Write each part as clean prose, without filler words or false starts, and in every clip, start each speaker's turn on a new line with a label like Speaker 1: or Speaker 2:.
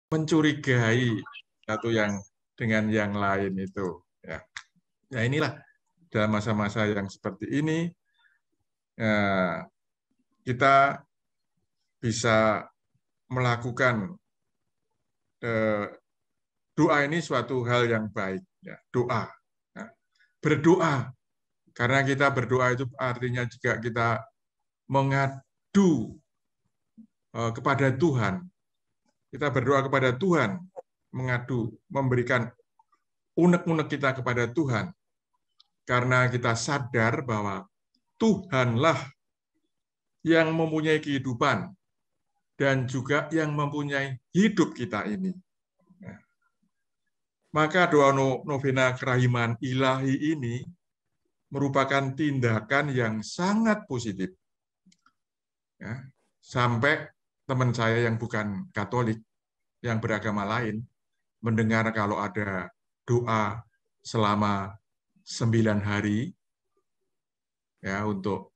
Speaker 1: mencurigai satu yang dengan yang lain itu. Ya, ya inilah dalam masa-masa yang seperti ini kita bisa melakukan doa ini suatu hal yang baik. Ya, doa, ya. Berdoa karena kita berdoa itu artinya juga kita mengadu kepada Tuhan. Kita berdoa kepada Tuhan, mengadu, memberikan unek-unek kita kepada Tuhan. Karena kita sadar bahwa Tuhanlah yang mempunyai kehidupan dan juga yang mempunyai hidup kita ini. Maka doa novena kerahiman ilahi ini merupakan tindakan yang sangat positif. Ya, sampai teman saya yang bukan Katolik, yang beragama lain, mendengar kalau ada doa selama 9 hari, ya untuk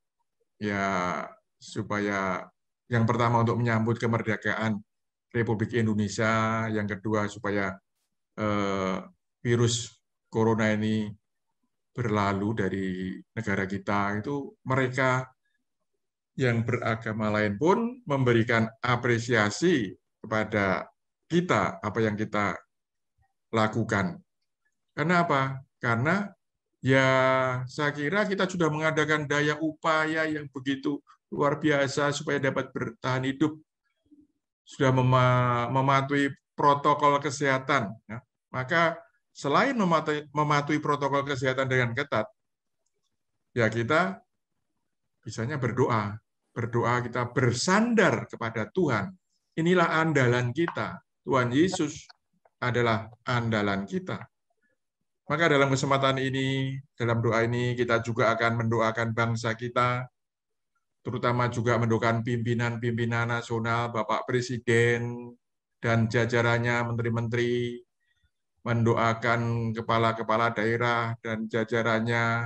Speaker 1: ya supaya yang pertama untuk menyambut kemerdekaan Republik Indonesia, yang kedua supaya virus corona ini berlalu dari negara kita, itu mereka yang beragama lain pun memberikan apresiasi kepada kita, apa yang kita lakukan. Karena apa? Karena ya saya kira kita sudah mengadakan daya upaya yang begitu luar biasa supaya dapat bertahan hidup, sudah mematuhi protokol kesehatan. Ya. Maka selain mematuhi protokol kesehatan dengan ketat, ya kita bisanya berdoa. Berdoa kita bersandar kepada Tuhan. Inilah andalan kita. Tuhan Yesus adalah andalan kita. Maka dalam kesempatan ini, dalam doa ini, kita juga akan mendoakan bangsa kita, terutama juga mendoakan pimpinan-pimpinan nasional, Bapak Presiden, dan jajarannya, menteri-menteri, mendoakan kepala-kepala daerah dan jajarannya,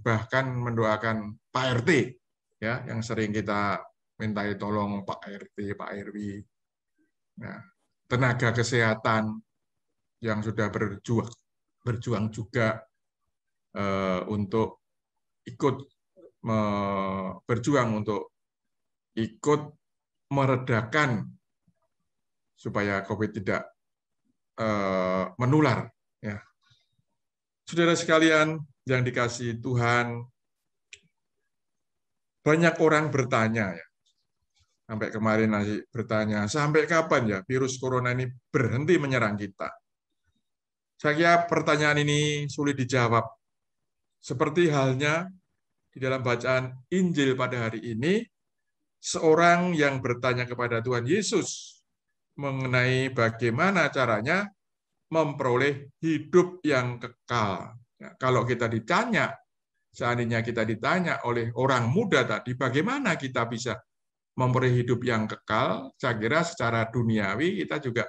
Speaker 1: bahkan mendoakan Pak RT, ya, yang sering kita mintai tolong Pak RT, Pak RW, nah, tenaga kesehatan yang sudah berjuang juga untuk ikut berjuang untuk ikut meredakan supaya COVID tidak menular. Ya. Saudara sekalian yang dikasihi Tuhan, banyak orang bertanya, ya, sampai kemarin masih bertanya, sampai kapan ya virus corona ini berhenti menyerang kita? Saya kira pertanyaan ini sulit dijawab. Seperti halnya di dalam bacaan Injil pada hari ini, seorang yang bertanya kepada Tuhan Yesus mengenai bagaimana caranya memperoleh hidup yang kekal. Ya, kalau kita ditanya, seandainya kita ditanya oleh orang muda tadi, bagaimana kita bisa memperoleh hidup yang kekal, saya kira secara duniawi kita juga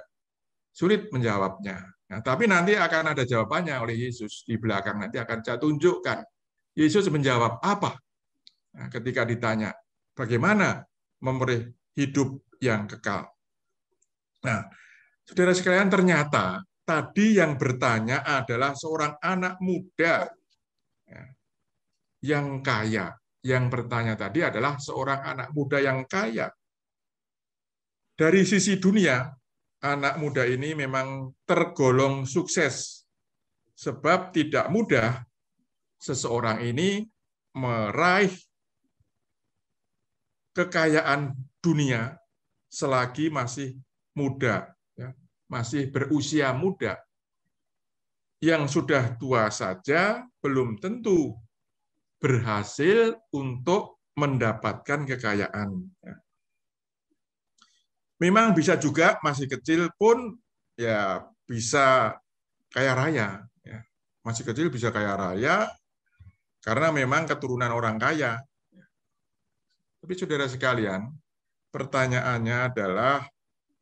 Speaker 1: sulit menjawabnya. Nah, tapi nanti akan ada jawabannya oleh Yesus di belakang, nanti akan saya tunjukkan. Yesus menjawab apa? Nah, ketika ditanya, bagaimana memperoleh hidup yang kekal? Nah, saudara sekalian, ternyata tadi yang bertanya adalah seorang anak muda yang kaya. Yang bertanya tadi adalah seorang anak muda yang kaya. Dari sisi dunia, anak muda ini memang tergolong sukses, sebab tidak mudah seseorang ini meraih kekayaan dunia selagi masih muda, ya, masih berusia muda. Yang sudah tua saja belum tentu berhasil untuk mendapatkan kekayaan. Memang bisa juga masih kecil pun ya bisa kaya raya. Masih kecil bisa kaya raya karena memang keturunan orang kaya. Tapi saudara sekalian, pertanyaannya adalah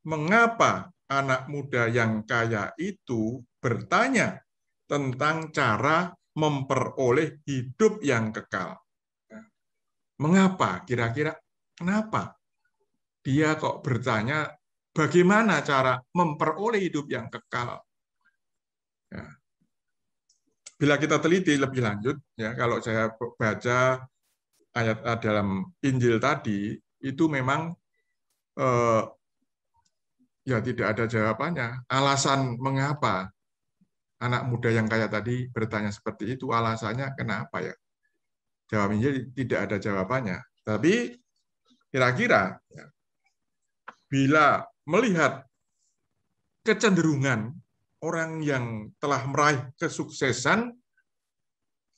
Speaker 1: mengapa anak muda yang kaya itu bertanya tentang cara memperoleh hidup yang kekal? Mengapa? Kira-kira kenapa dia kok bertanya bagaimana cara memperoleh hidup yang kekal. Ya. Bila kita teliti lebih lanjut, ya kalau saya baca ayat dalam Injil tadi, itu memang ya tidak ada jawabannya. Alasan mengapa anak muda yang kaya tadi bertanya seperti itu, alasannya kenapa ya? Jawabnya tidak ada jawabannya. Tapi kira-kira ya, bila melihat kecenderungan orang yang telah meraih kesuksesan,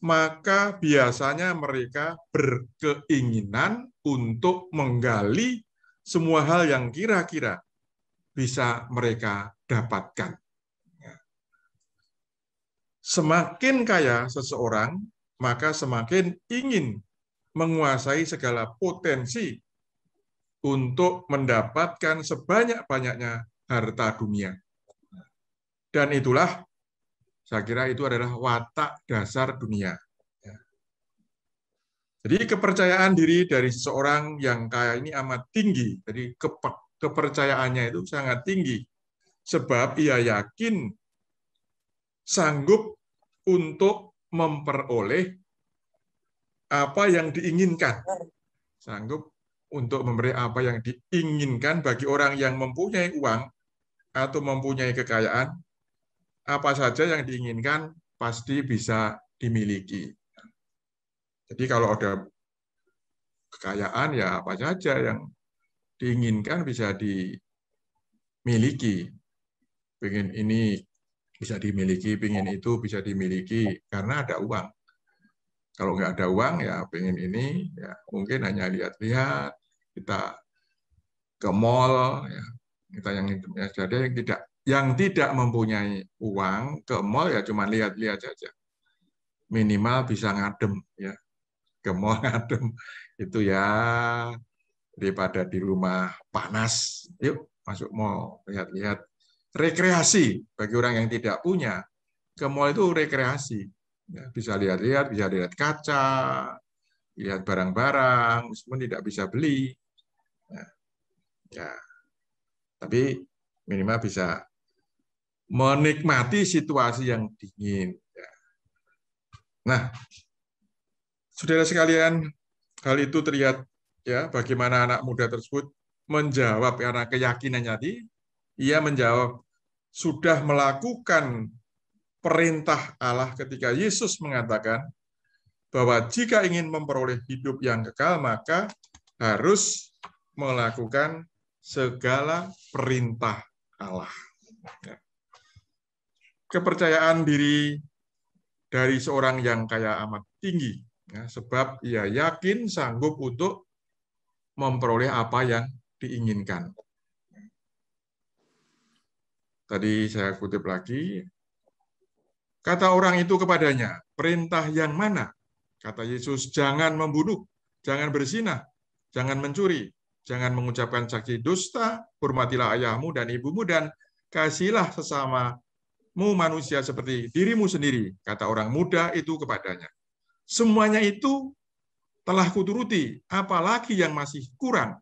Speaker 1: maka biasanya mereka berkeinginan untuk menggali semua hal yang kira-kira bisa mereka dapatkan. Semakin kaya seseorang, maka semakin ingin menguasai segala potensi untuk mendapatkan sebanyak-banyaknya harta dunia. Dan itulah, saya kira itu adalah watak dasar dunia. Jadi kepercayaan diri dari seseorang yang kaya ini amat tinggi. Jadi kepercayaannya itu sangat tinggi. Sebab ia yakin sanggup untuk memperoleh apa yang diinginkan. Sanggup untuk memberi apa yang diinginkan bagi orang yang mempunyai uang atau mempunyai kekayaan, apa saja yang diinginkan pasti bisa dimiliki. Jadi kalau ada kekayaan, ya apa saja yang diinginkan bisa dimiliki. Pengen ini bisa dimiliki, pengen itu bisa dimiliki, karena ada uang. Kalau nggak ada uang, ya pengen ini, ya mungkin hanya lihat-lihat, kita ke mall, ya, kita yang jadi yang tidak mempunyai uang ke mall ya cuma lihat-lihat saja. Minimal bisa ngadem, ya ke mall ngadem itu ya daripada di rumah panas. Yuk masuk mall, lihat-lihat. Rekreasi bagi orang yang tidak punya, ke mall itu rekreasi. Ya, bisa lihat-lihat, bisa lihat kaca, lihat barang-barang, meskipun tidak bisa beli. Ya, tapi minimal bisa menikmati situasi yang dingin. Nah, saudara sekalian, hal itu terlihat ya bagaimana anak muda tersebut menjawab karena keyakinannya tadi. Ia menjawab sudah melakukan perintah Allah ketika Yesus mengatakan bahwa jika ingin memperoleh hidup yang kekal, maka harus melakukan segala perintah Allah. Kepercayaan diri dari seorang yang kaya amat tinggi, ya, sebab ia yakin sanggup untuk memperoleh apa yang diinginkan. Tadi saya kutip lagi, kata orang itu kepadanya, perintah yang mana? Kata Yesus, jangan membunuh, jangan berzina, jangan mencuri, jangan mengucapkan saksi dusta, hormatilah ayahmu dan ibumu, dan kasihilah sesamamu manusia seperti dirimu sendiri, kata orang muda itu kepadanya. Semuanya itu telah kuturuti, apalagi yang masih kurang.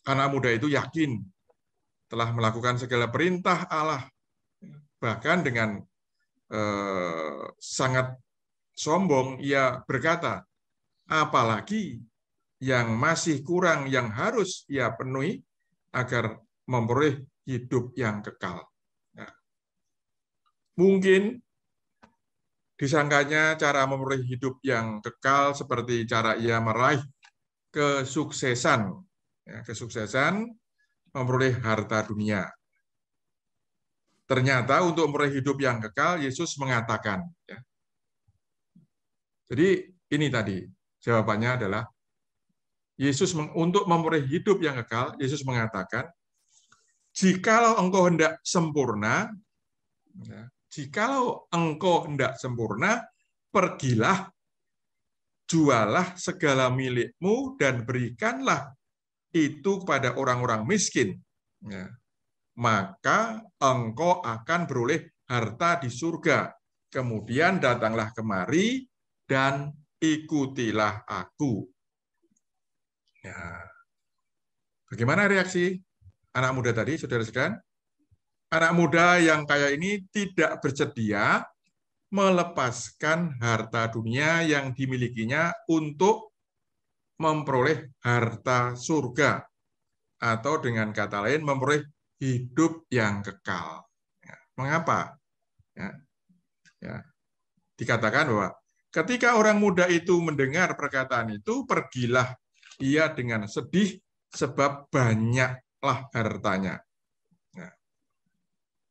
Speaker 1: Anak muda itu yakin telah melakukan segala perintah Allah, bahkan dengan sangat sombong ia berkata, apalagi yang masih kurang yang harus ia penuhi agar memperoleh hidup yang kekal. Nah, mungkin disangkanya cara memperoleh hidup yang kekal seperti cara ia meraih kesuksesan, ya, kesuksesan memperoleh harta dunia. Ternyata untuk memperoleh hidup yang kekal, Yesus mengatakan, ya. Jadi ini tadi jawabannya adalah Yesus untuk memperoleh hidup yang kekal, Yesus mengatakan, jikalau engkau hendak sempurna, ya, jikalau engkau hendak sempurna, pergilah, jualah segala milikmu dan berikanlah itu kepada orang-orang miskin. Ya. Maka engkau akan beroleh harta di surga. Kemudian datanglah kemari dan ikutilah aku. Ya. Bagaimana reaksi anak muda tadi, saudara-saudara, anak muda yang kaya ini tidak bersedia melepaskan harta dunia yang dimilikinya untuk memperoleh harta surga, atau dengan kata lain memperoleh hidup yang kekal. Mengapa? Dikatakan bahwa ketika orang muda itu mendengar perkataan itu, pergilah ia dengan sedih sebab banyaklah hartanya.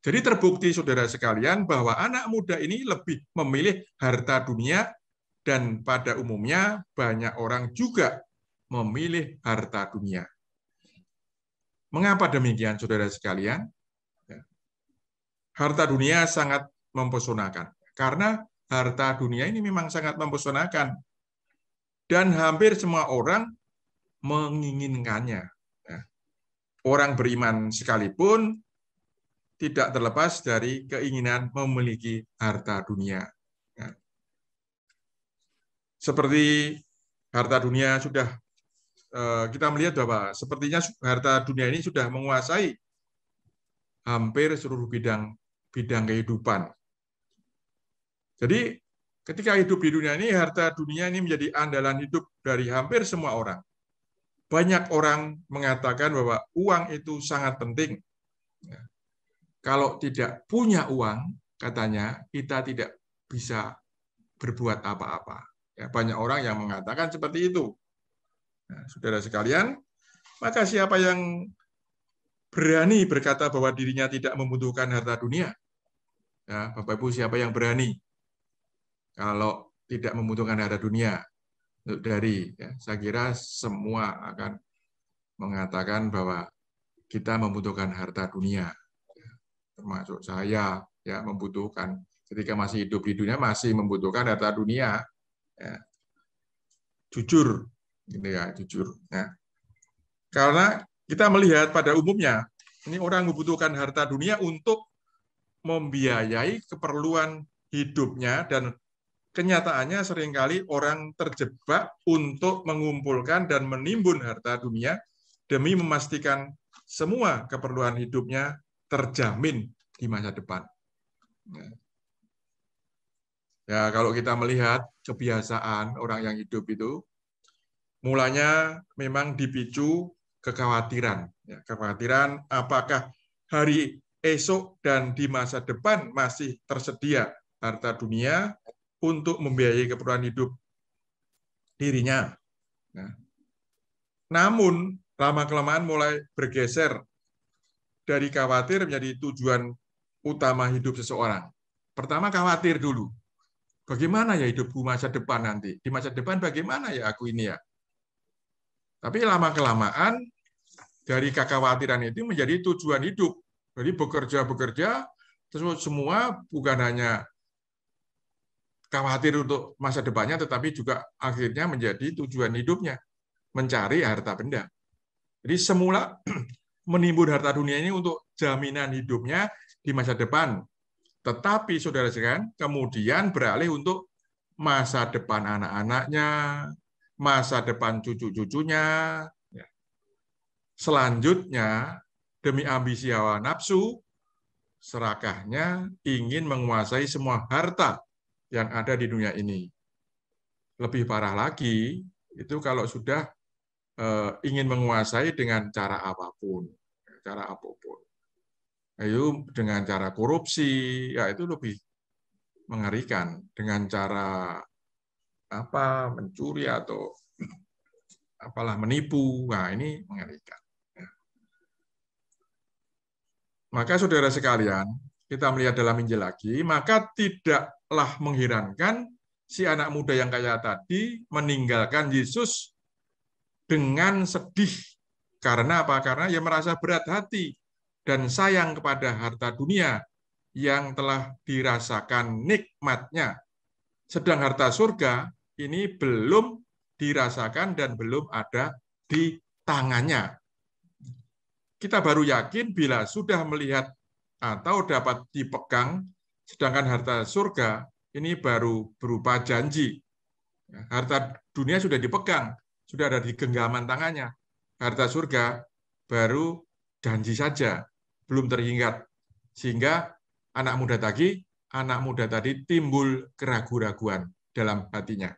Speaker 1: Jadi terbukti, saudara sekalian, bahwa anak muda ini lebih memilih harta dunia, dan pada umumnya banyak orang juga memilih harta dunia. Mengapa demikian, saudara sekalian? Harta dunia sangat mempesonakan, karena harta dunia ini memang sangat mempesonakan, dan hampir semua orang menginginkannya. Orang beriman sekalipun tidak terlepas dari keinginan memiliki harta dunia. Seperti harta dunia sudah kita melihat bahwa sepertinya harta dunia ini sudah menguasai hampir seluruh bidang kehidupan. Jadi ketika hidup di dunia ini, harta dunia ini menjadi andalan hidup dari hampir semua orang. Banyak orang mengatakan bahwa uang itu sangat penting. Kalau tidak punya uang, katanya, kita tidak bisa berbuat apa-apa. Banyak orang yang mengatakan seperti itu. Nah, saudara sekalian, maka siapa yang berani berkata bahwa dirinya tidak membutuhkan harta dunia? Ya, Bapak Ibu, siapa yang berani kalau tidak membutuhkan harta dunia? Saya kira semua akan mengatakan bahwa kita membutuhkan harta dunia. Termasuk saya, ya, membutuhkan. Ketika masih hidup di dunia masih membutuhkan harta dunia. Ya. Jujur, gitu ya, jujur. Ya. Karena kita melihat pada umumnya ini orang membutuhkan harta dunia untuk membiayai keperluan hidupnya, dan kenyataannya seringkali orang terjebak untuk mengumpulkan dan menimbun harta dunia demi memastikan semua keperluan hidupnya terjamin di masa depan. Ya, kalau kita melihat kebiasaan orang yang hidup itu, mulanya memang dipicu kekhawatiran. Ya, kekhawatiran apakah hari esok dan di masa depan masih tersedia harta dunia untuk membiayai keperluan hidup dirinya. Nah, namun lama-kelamaan mulai bergeser dari khawatir menjadi tujuan utama hidup seseorang. Pertama khawatir dulu. Bagaimana ya hidupku masa depan nanti? Di masa depan bagaimana ya aku ini ya? Tapi lama-kelamaan dari kekhawatiran itu menjadi tujuan hidup. Jadi bekerja, terus semua bukan hanya khawatir untuk masa depannya, tetapi juga akhirnya menjadi tujuan hidupnya, mencari harta benda. Jadi semula menimbun harta dunia ini untuk jaminan hidupnya di masa depan. Tetapi saudara-saudara, kemudian beralih untuk masa depan anak-anaknya, masa depan cucu-cucunya. Selanjutnya, demi ambisi hawa nafsu, serakahnya ingin menguasai semua harta yang ada di dunia ini. Lebih parah lagi, itu kalau sudah ingin menguasai dengan cara apapun. Itu dengan cara korupsi, ya itu lebih mengerikan. Dengan cara mencuri atau menipu, nah ini mengerikan. Maka saudara sekalian, kita melihat dalam Injil lagi, maka tidaklah mengherankan si anak muda yang kaya tadi meninggalkan Yesus dengan sedih. Karena apa? Karena ia merasa berat hati dan sayang kepada harta dunia yang telah dirasakan nikmatnya. Sedang harta surga ini belum dirasakan dan belum ada di tangannya. Kita baru yakin bila sudah melihat atau dapat dipegang, sedangkan harta surga ini baru berupa janji. Harta dunia sudah dipegang, sudah ada di genggaman tangannya. Harta surga baru janji saja, belum teringat. Sehingga anak muda tadi timbul keraguan-raguan dalam hatinya.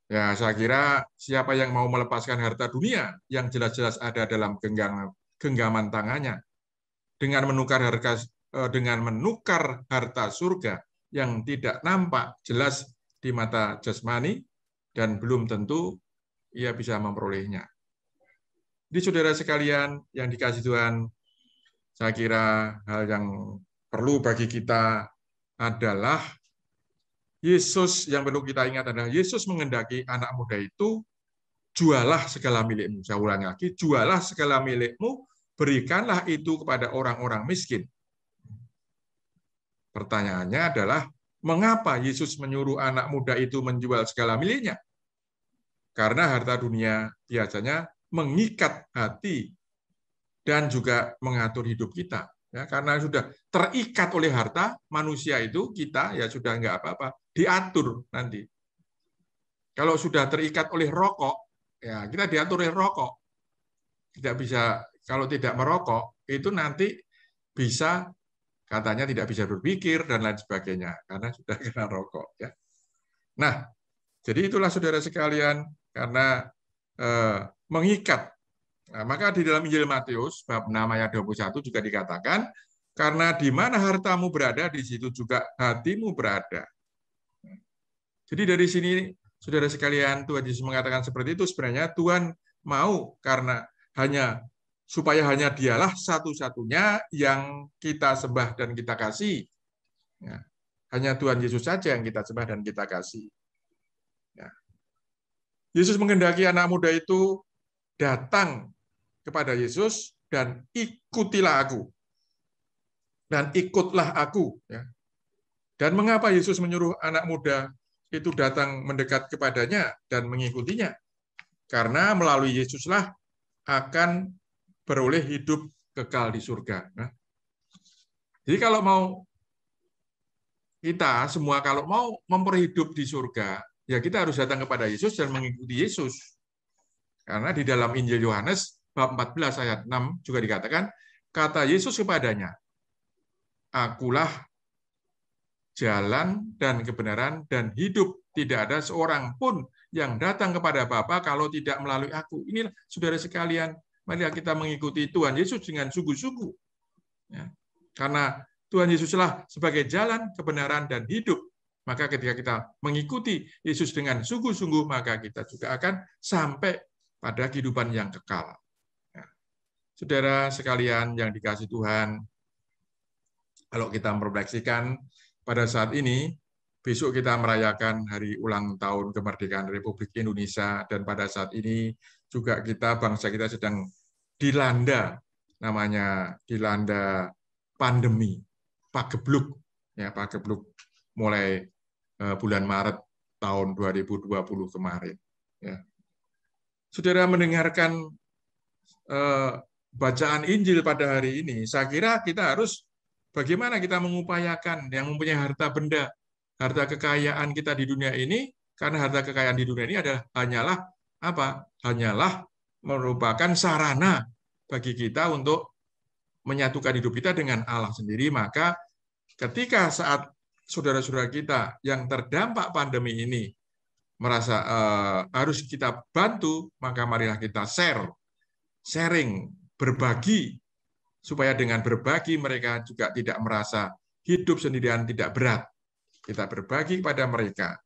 Speaker 1: Ya, saya kira siapa yang mau melepaskan harta dunia yang jelas-jelas ada dalam genggaman tangannya dengan menukar harta surga yang tidak nampak jelas di mata jasmani dan belum tentu ia bisa memperolehnya. Jadi saudara sekalian yang dikasih Tuhan, saya kira hal yang perlu bagi kita adalah Yesus, yang perlu kita ingat adalah Yesus menghendaki anak muda itu, jualah segala milikmu. Saya ulangi lagi, jualah segala milikmu, berikanlah itu kepada orang-orang miskin. Pertanyaannya adalah, mengapa Yesus menyuruh anak muda itu menjual segala miliknya? Karena harta dunia biasanya mengikat hati dan juga mengatur hidup kita. Ya, karena sudah terikat oleh harta, manusia itu, kita ya sudah nggak apa-apa, diatur nanti. Kalau sudah terikat oleh rokok, ya kita diatur oleh rokok. Tidak bisa, kalau tidak merokok, itu nanti bisa, katanya tidak bisa berpikir, dan lain sebagainya, karena sudah kena rokok. Ya. Nah, jadi itulah saudara sekalian, karena mengikat. Nah, maka di dalam Injil Matius, bab 6 ayat 21 juga dikatakan, karena di mana hartamu berada, di situ juga hatimu berada. Jadi dari sini, saudara sekalian, Tuhan Yesus mengatakan seperti itu, sebenarnya Tuhan mau karena supaya hanya dialah satu-satunya yang kita sembah dan kita kasih. Ya. Hanya Tuhan Yesus saja yang kita sembah dan kita kasih. Ya. Yesus menghendaki anak muda itu datang kepada Yesus dan ikutilah aku. Dan ikutlah aku. Ya. Dan mengapa Yesus menyuruh anak muda itu datang mendekat kepadanya dan mengikutinya? Karena melalui Yesuslah akan beroleh hidup kekal di surga. Nah, jadi kalau mau kita semua kalau mau memperoleh hidup di surga, ya kita harus datang kepada Yesus dan mengikuti Yesus. Karena di dalam Injil Yohanes bab 14 ayat 6 juga dikatakan, kata Yesus kepadanya, akulah jalan dan kebenaran dan hidup. Tidak ada seorang pun yang datang kepada Bapa kalau tidak melalui aku. Inilah saudara sekalian, mari kita mengikuti Tuhan Yesus dengan sungguh-sungguh. Ya. Karena Tuhan Yesuslah sebagai jalan, kebenaran, dan hidup. Maka ketika kita mengikuti Yesus dengan sungguh-sungguh, maka kita juga akan sampai pada kehidupan yang kekal. Ya. Saudara sekalian yang dikasih Tuhan, kalau kita merefleksikan pada saat ini, besok kita merayakan hari ulang tahun kemerdekaan Republik Indonesia, dan pada saat ini juga bangsa kita sedang dilanda pandemi, pagebluk, ya pagebluk mulai bulan Maret tahun 2020 kemarin. Ya. Saudara mendengarkan bacaan Injil pada hari ini, saya kira kita harus bagaimana kita mengupayakan yang mempunyai harta benda, harta kekayaan kita di dunia ini, karena harta kekayaan di dunia ini hanyalah apa? Hanyalah merupakan sarana bagi kita untuk menyatukan hidup kita dengan Allah sendiri. Maka ketika saat saudara-saudara kita yang terdampak pandemi ini merasa harus kita bantu, maka marilah kita sharing, berbagi, supaya dengan berbagi mereka juga tidak merasa hidup sendirian, tidak berat. Kita berbagi kepada mereka,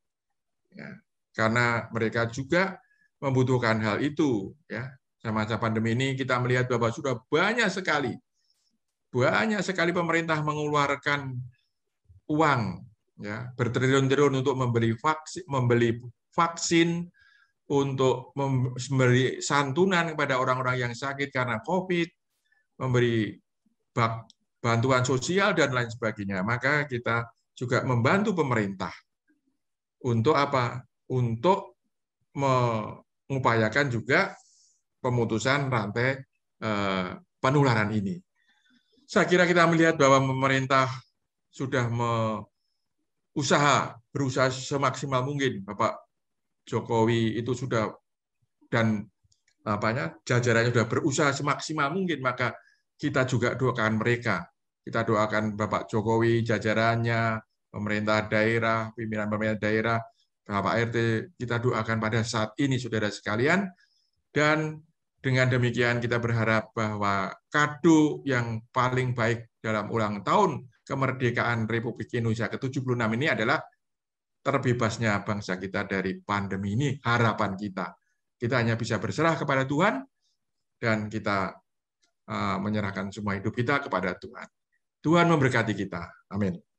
Speaker 1: ya, karena mereka juga membutuhkan hal itu. Ya, sama pandemi ini kita melihat bahwa sudah banyak sekali pemerintah mengeluarkan uang, ya, bertriliun-triliun untuk membeli vaksin, untuk memberi santunan kepada orang-orang yang sakit karena COVID, memberi bantuan sosial dan lain sebagainya. Maka kita juga membantu pemerintah untuk apa? Untuk mengupayakan juga pemutusan rantai penularan ini. Saya kira kita melihat bahwa pemerintah sudah berusaha semaksimal mungkin. Bapak Jokowi itu sudah, dan jajarannya sudah berusaha semaksimal mungkin, maka kita juga doakan mereka. Kita doakan Bapak Jokowi, jajarannya, pemerintah daerah, pimpinan pemerintah daerah, Bapak RT, kita doakan pada saat ini, saudara sekalian. Dan dengan demikian kita berharap bahwa kado yang paling baik dalam ulang tahun kemerdekaan Republik Indonesia ke-76 ini adalah terbebasnya bangsa kita dari pandemi ini. Harapan kita. Kita hanya bisa berserah kepada Tuhan, dan kita menyerahkan semua hidup kita kepada Tuhan. Tuhan memberkati kita. Amin.